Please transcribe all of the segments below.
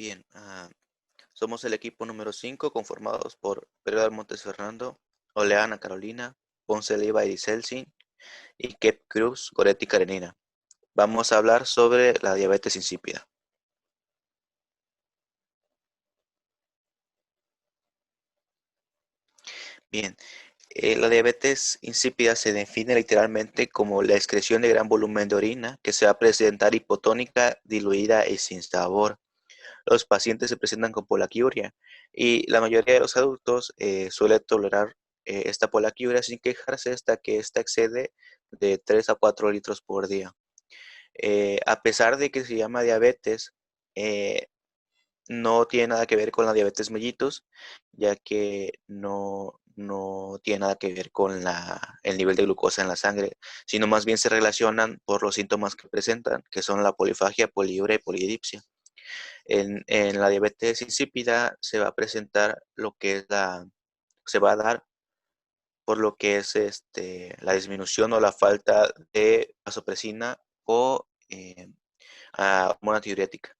Bien, somos el equipo número 5 conformados por Pedro Montes Fernando, Oleana Carolina, Ponce Leiva y Celsin y Kep Cruz Goretti Karenina. Vamos a hablar sobre la diabetes insípida. Bien, la diabetes insípida se define literalmente como la excreción de gran volumen de orina que se va a presentar hipotónica, diluida y sin sabor. Los pacientes se presentan con polaquiuria y la mayoría de los adultos suele tolerar esta polaquiuria sin quejarse hasta que ésta excede de 3 a 4 litros por día. A pesar de que se llama diabetes, eh, no tiene nada que ver con la diabetes mellitus, ya que no tiene nada que ver con el nivel de glucosa en la sangre, sino más bien se relacionan por los síntomas que presentan, que son la polifagia, poliuria y polidipsia. En la diabetes insípida se va a presentar lo que es se va a dar por lo que es la disminución o la falta de vasopresina o hormona tiroidiótica.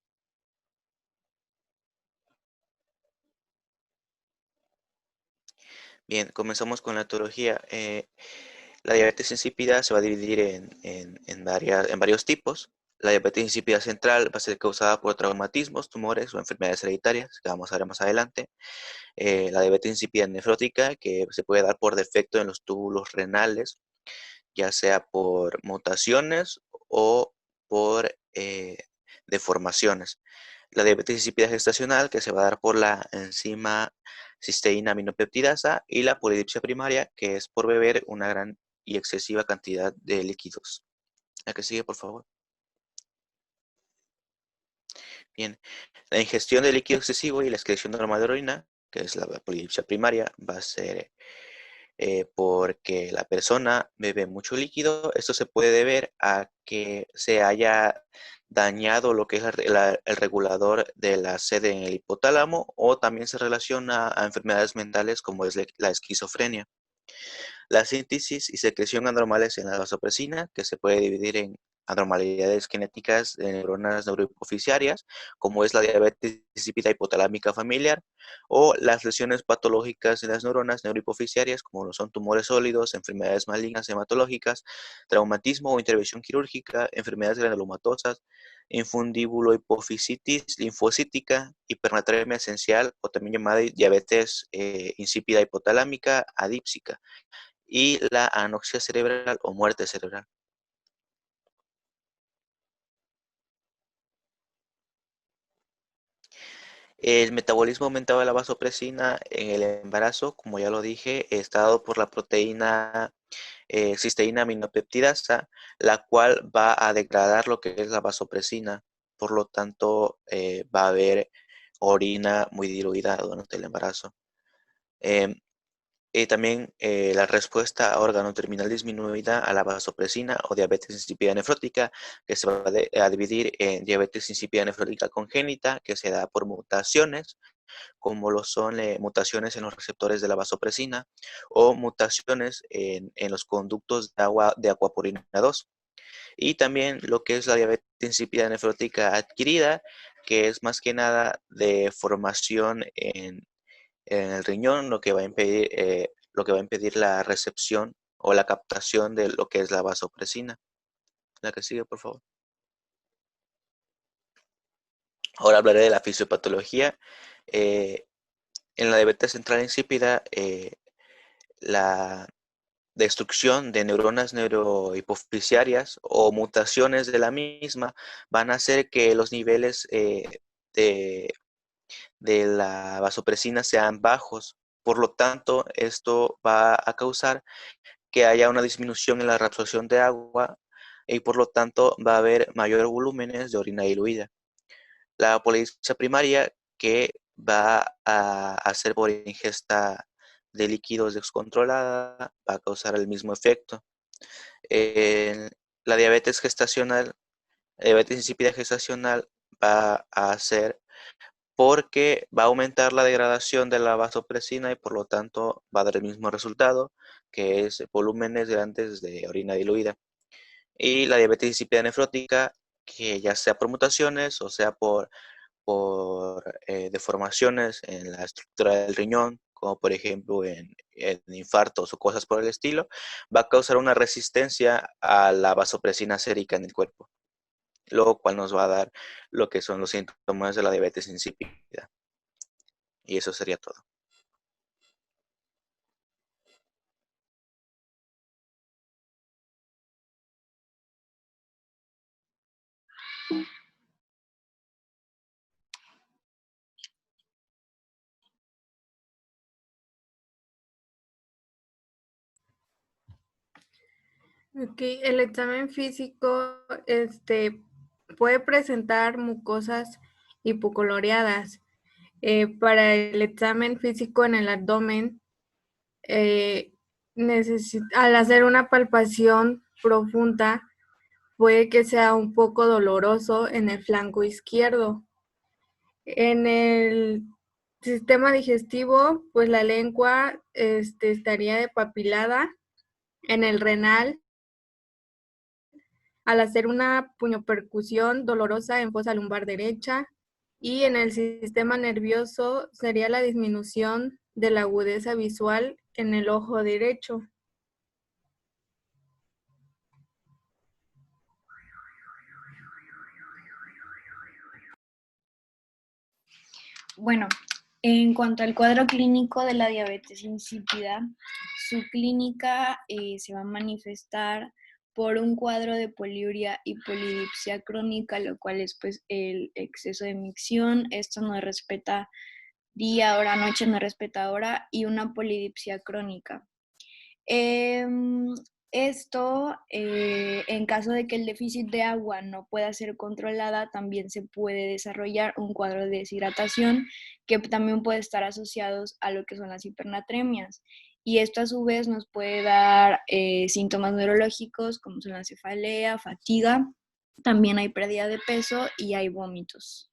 Bien, comenzamos con la etiología. La diabetes insípida se va a dividir en varios tipos. La diabetes insípida central va a ser causada por traumatismos, tumores o enfermedades hereditarias, que vamos a ver más adelante. La diabetes insípida nefrótica, que se puede dar por defecto en los túbulos renales, ya sea por mutaciones o por deformaciones. La diabetes insípida gestacional, que se va a dar por la enzima cisteína aminopeptidasa, y la polidipsia primaria, que es por beber una gran y excesiva cantidad de líquidos. ¿La que sigue, por favor? Bien, la ingestión de líquido excesivo y la excreción normal de orina, que es la polidipsia primaria, va a ser porque la persona bebe mucho líquido. Esto se puede deber a que se haya dañado lo que es el regulador de la sede en el hipotálamo, o también se relaciona a enfermedades mentales como es la esquizofrenia. La síntesis y secreción anormales en la vasopresina, que se puede dividir en anormalidades genéticas de neuronas neurohipofisiarias, como es la diabetes insípida hipotalámica familiar, o las lesiones patológicas en las neuronas neurohipofisiarias, como lo son tumores sólidos, enfermedades malignas hematológicas, traumatismo o intervención quirúrgica, enfermedades granulomatosas, infundibulohipofisitis linfocítica, hipernatremia esencial o también llamada diabetes insípida hipotalámica adípsica, y la anoxia cerebral o muerte cerebral. El metabolismo aumentado de la vasopresina en el embarazo, como ya lo dije, está dado por la proteína cisteína aminopeptidasa, la cual va a degradar lo que es la vasopresina. Por lo tanto, va a haber orina muy diluida durante el embarazo. Em, Y también la respuesta a órgano terminal disminuida a la vasopresina o diabetes insípida nefrótica, que se va a dividir en diabetes insípida nefrótica congénita, que se da por mutaciones, como lo son mutaciones en los receptores de la vasopresina o mutaciones en los conductos de aquaporina 2. Y también lo que es la diabetes insípida nefrótica adquirida, que es más que nada de formación en el riñón, lo que va a impedir la recepción o la captación de lo que es la vasopresina. La que sigue, por favor. Ahora hablaré de la fisiopatología. Eh, en la diabetes central insípida, la destrucción de neuronas neurohipofisiarias o mutaciones de la misma van a hacer que los niveles de, de la vasopresina sean bajos. Por lo tanto, esto va a causar que haya una disminución en la reabsorción de agua y por lo tanto va a haber mayores volúmenes de orina diluida. La polidipsia primaria, que va a hacer por ingesta de líquidos descontrolada, va a causar el mismo efecto. En la diabetes gestacional, la diabetes insípida gestacional va a hacer porque va a aumentar la degradación de la vasopresina y por lo tanto va a dar el mismo resultado, que es volúmenes grandes de orina diluida. Y la diabetes insípida nefrótica, que ya sea por mutaciones o sea por deformaciones en la estructura del riñón, como por ejemplo en infartos o cosas por el estilo, va a causar una resistencia a la vasopresina sérica en el cuerpo, lo cual nos va a dar lo que son los síntomas de la diabetes insípida. Y eso sería todo. Ok, el examen físico puede presentar mucosas hipocoloreadas. Para el examen físico en el abdomen, eh, al hacer una palpación profunda, puede que sea un poco doloroso en el flanco izquierdo. En el sistema digestivo, pues la lengua estaría depapilada. En el renal, al hacer una puñopercusión dolorosa en fosa lumbar derecha, y en el sistema nervioso sería la disminución de la agudeza visual en el ojo derecho. Bueno, en cuanto al cuadro clínico de la diabetes insípida, su clínica se va a manifestar por un cuadro de poliuria y polidipsia crónica, lo cual es pues el exceso de micción. Esto no respeta día, hora, noche, no respeta hora, y una polidipsia crónica. Esto, en caso de que el déficit de agua no pueda ser controlada, también se puede desarrollar un cuadro de deshidratación que también puede estar asociado a lo que son las hipernatremias. Y esto a su vez nos puede dar síntomas neurológicos como son la cefalea, fatiga, también hay pérdida de peso y hay vómitos.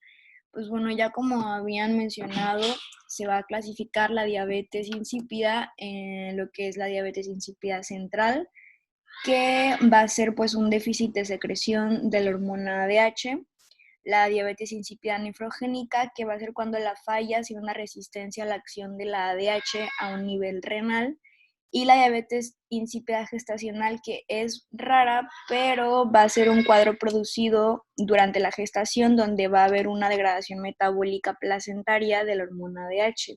Pues bueno, ya como habían mencionado, se va a clasificar la diabetes insípida en lo que es la diabetes insípida central, que va a ser pues un déficit de secreción de la hormona ADH, la diabetes insípida nefrogénica, que va a ser cuando la falla y una resistencia a la acción de la ADH a un nivel renal, y la diabetes insípida gestacional, que es rara, pero va a ser un cuadro producido durante la gestación donde va a haber una degradación metabólica placentaria de la hormona ADH.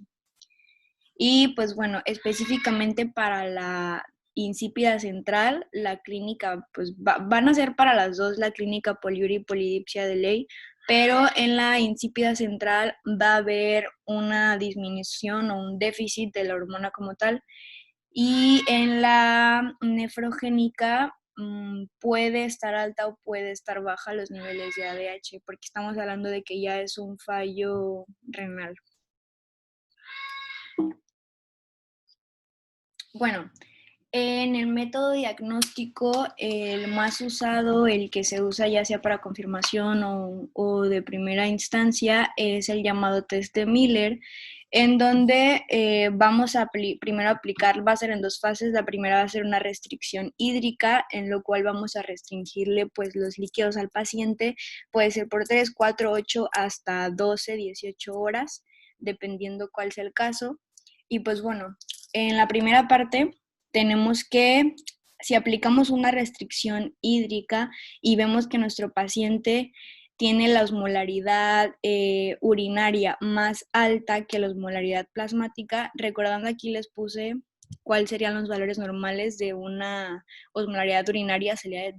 Y pues bueno, específicamente para la insípida central, la clínica, pues van a ser para las dos la clínica poliuria y polidipsia de ley, pero en la insípida central va a haber una disminución o un déficit de la hormona como tal, y en la nefrogénica puede estar alta o puede estar baja los niveles de ADH, porque estamos hablando de que ya es un fallo renal. Bueno, en el método diagnóstico, el más usado, el que se usa ya sea para confirmación o de primera instancia, es el llamado test de Miller, en donde vamos a primero aplicar, va a ser en dos fases. La primera va a ser una restricción hídrica, en lo cual vamos a restringirle pues los líquidos al paciente, puede ser por 3, 4, 8, hasta 12, 18 horas, dependiendo cuál sea el caso. Y pues bueno, en la primera parte tenemos que, si aplicamos una restricción hídrica y vemos que nuestro paciente tiene la osmolaridad urinaria más alta que la osmolaridad plasmática, recordando aquí les puse cuáles serían los valores normales de una osmolaridad urinaria, sería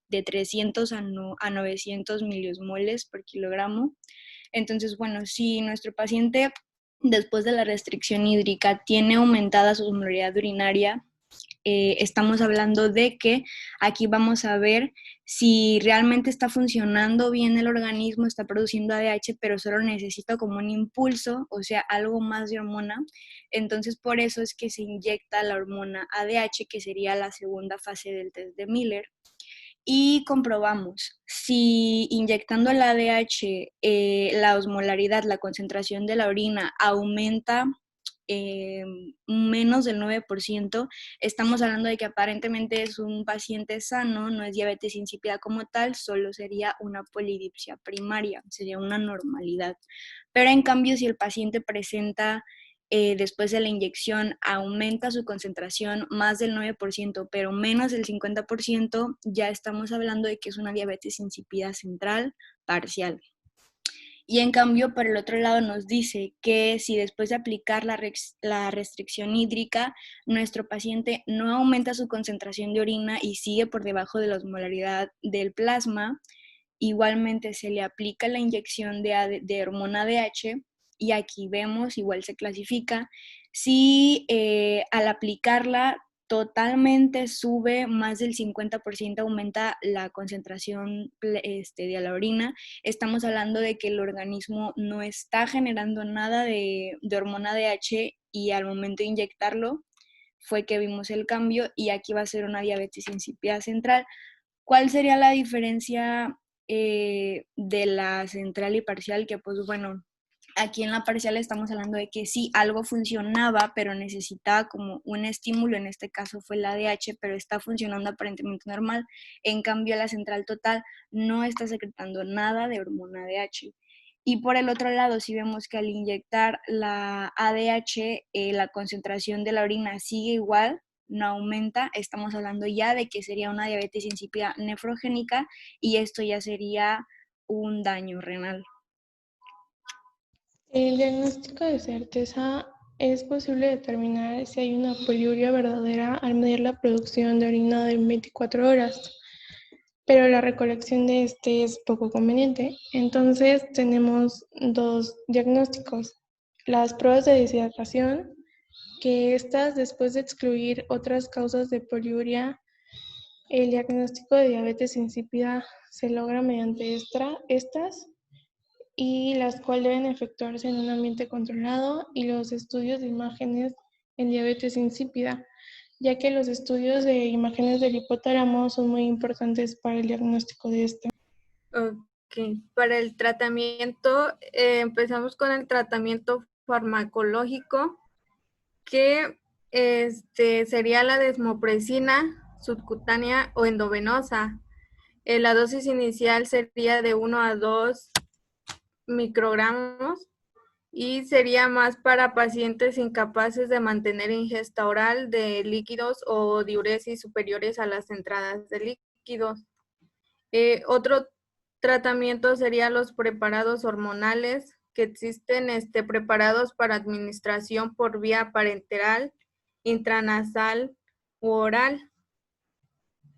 de 300 a 900 miliosmoles por kilogramo. Entonces, bueno, si nuestro paciente después de la restricción hídrica tiene aumentada su osmolaridad urinaria, estamos hablando de que aquí vamos a ver si realmente está funcionando bien el organismo, está produciendo ADH, pero solo necesita como un impulso, o sea, algo más de hormona. Entonces, por eso es que se inyecta la hormona ADH, que sería la segunda fase del test de Miller. Y comprobamos si inyectando el ADH la osmolaridad, la concentración de la orina aumenta menos del 9%, estamos hablando de que aparentemente es un paciente sano, no es diabetes insípida como tal, solo sería una polidipsia primaria, sería una normalidad. Pero en cambio, si el paciente presenta después de la inyección aumenta su concentración más del 9%, pero menos del 50%, ya estamos hablando de que es una diabetes insípida central parcial. Y en cambio, por el otro lado, nos dice que si después de aplicar la restricción hídrica, nuestro paciente no aumenta su concentración de orina y sigue por debajo de la osmolaridad del plasma, igualmente se le aplica la inyección de hormona ADH y aquí vemos, igual se clasifica, si al aplicarla totalmente sube más del 50%, aumenta la concentración de la orina, estamos hablando de que el organismo no está generando nada de hormona ADH y al momento de inyectarlo fue que vimos el cambio y aquí va a ser una diabetes insípida central. ¿Cuál sería la diferencia de la central y parcial? Que pues bueno, aquí en la parcial estamos hablando de que sí, algo funcionaba, pero necesitaba como un estímulo, en este caso fue el ADH, pero está funcionando aparentemente normal. En cambio, la central total no está secretando nada de hormona ADH. Y por el otro lado, si vemos que al inyectar la ADH, la concentración de la orina sigue igual, no aumenta, estamos hablando ya de que sería una diabetes insípida nefrogénica y esto ya sería un daño renal. El diagnóstico de certeza es posible determinar si hay una poliuria verdadera al medir la producción de orina de 24 horas, pero la recolección de este es poco conveniente. Entonces tenemos dos diagnósticos: las pruebas de deshidratación, que estas, después de excluir otras causas de poliuria, el diagnóstico de diabetes insípida se logra mediante estas, y las cuales deben efectuarse en un ambiente controlado, y los estudios de imágenes en diabetes insípida, ya que los estudios de imágenes del hipotálamo son muy importantes para el diagnóstico de este. Ok, para el tratamiento, empezamos con el tratamiento farmacológico, que sería la desmopresina subcutánea o endovenosa. La dosis inicial sería de 1 a 2 microgramos y sería más para pacientes incapaces de mantener ingesta oral de líquidos o diuresis superiores a las entradas de líquidos. Otro tratamiento sería los preparados hormonales, que existen preparados para administración por vía parenteral, intranasal u oral.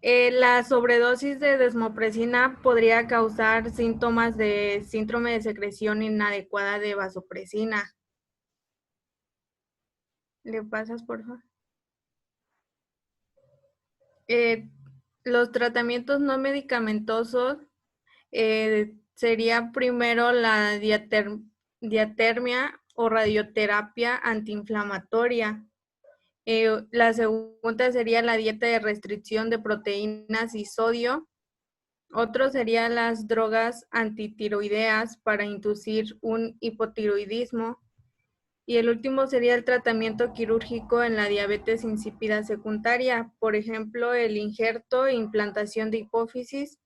La sobredosis de desmopresina podría causar síntomas de síndrome de secreción inadecuada de vasopresina. ¿Le pasas, por favor? Los tratamientos no medicamentosos sería primero la diatermia o radioterapia antiinflamatoria. La segunda sería la dieta de restricción de proteínas y sodio. Otro serían las drogas antitiroideas para inducir un hipotiroidismo. Y el último sería el tratamiento quirúrgico en la diabetes insípida secundaria, por ejemplo, el injerto e implantación de hipófisis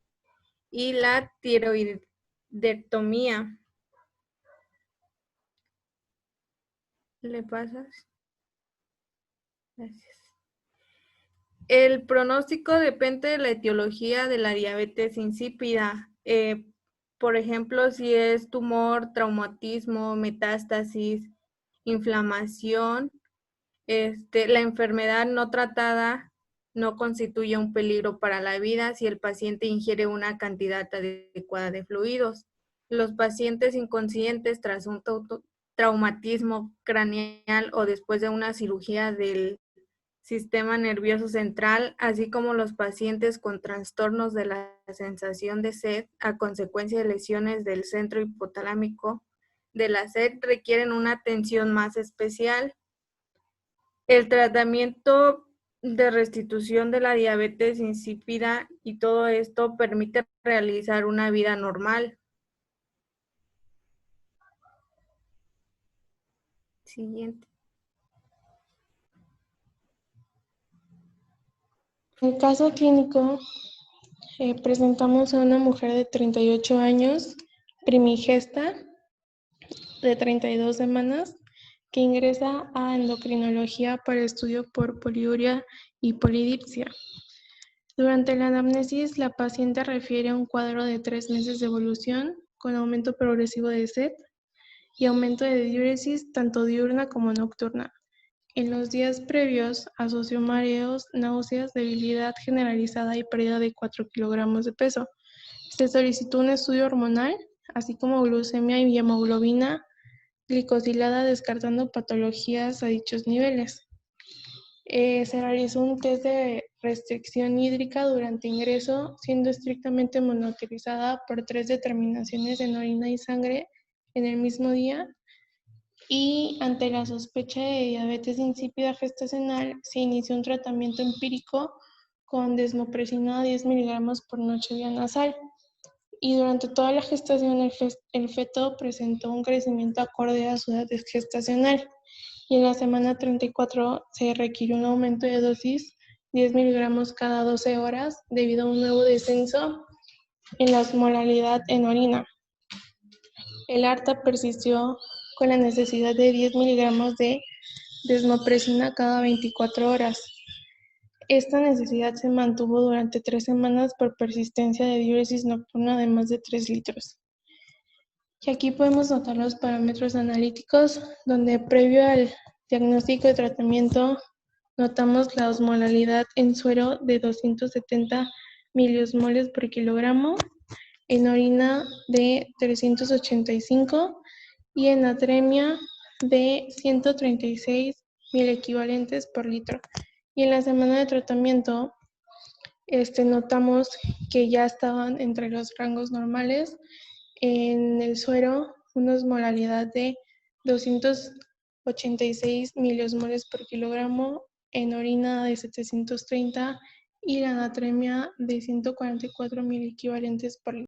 y la tiroidectomía. ¿Le pasas? Gracias. El pronóstico depende de la etiología de la diabetes insípida. Por ejemplo, si es tumor, traumatismo, metástasis, inflamación, la enfermedad no tratada no constituye un peligro para la vida si el paciente ingiere una cantidad adecuada de fluidos. Los pacientes inconscientes tras un traumatismo craneal o después de una cirugía del sistema nervioso central, así como los pacientes con trastornos de la sensación de sed a consecuencia de lesiones del centro hipotalámico de la sed, requieren una atención más especial. El tratamiento de restitución de la diabetes insípida y todo esto permite realizar una vida normal. Siguiente. En el caso clínico, presentamos a una mujer de 38 años, primigesta, de 32 semanas, que ingresa a endocrinología para estudio por poliuria y polidipsia. Durante la anamnesis, la paciente refiere un cuadro de 3 meses de evolución con aumento progresivo de sed y aumento de diuresis tanto diurna como nocturna. En los días previos asoció mareos, náuseas, debilidad generalizada y pérdida de 4 kilogramos de peso. Se solicitó un estudio hormonal, así como glucemia y hemoglobina glicosilada, descartando patologías a dichos niveles. Se realizó un test de restricción hídrica durante ingreso, siendo estrictamente monitorizada por 3 determinaciones en orina y sangre en el mismo día. Y ante la sospecha de diabetes insípida gestacional, se inició un tratamiento empírico con desmopresina 10 miligramos por noche vía nasal. Y durante toda la gestación, el feto presentó un crecimiento acorde a su edad gestacional. Y en la semana 34 se requirió un aumento de dosis 10 miligramos cada 12 horas debido a un nuevo descenso en la osmolalidad en orina. El ARTA persistió con la necesidad de 10 miligramos de desmopresina cada 24 horas. Esta necesidad se mantuvo durante 3 semanas por persistencia de diuresis nocturna de más de 3 litros. Y aquí podemos notar los parámetros analíticos, donde previo al diagnóstico de tratamiento notamos la osmolalidad en suero de 270 miliosmoles por kilogramo, en orina de 385 y en natremia de 136 mil equivalentes por litro. Y en la semana de tratamiento notamos que ya estaban entre los rangos normales. En el suero, una osmolalidad de 286 miliosmoles por kilogramo, en orina de 730 y la natremia de 144 mil equivalentes por litro.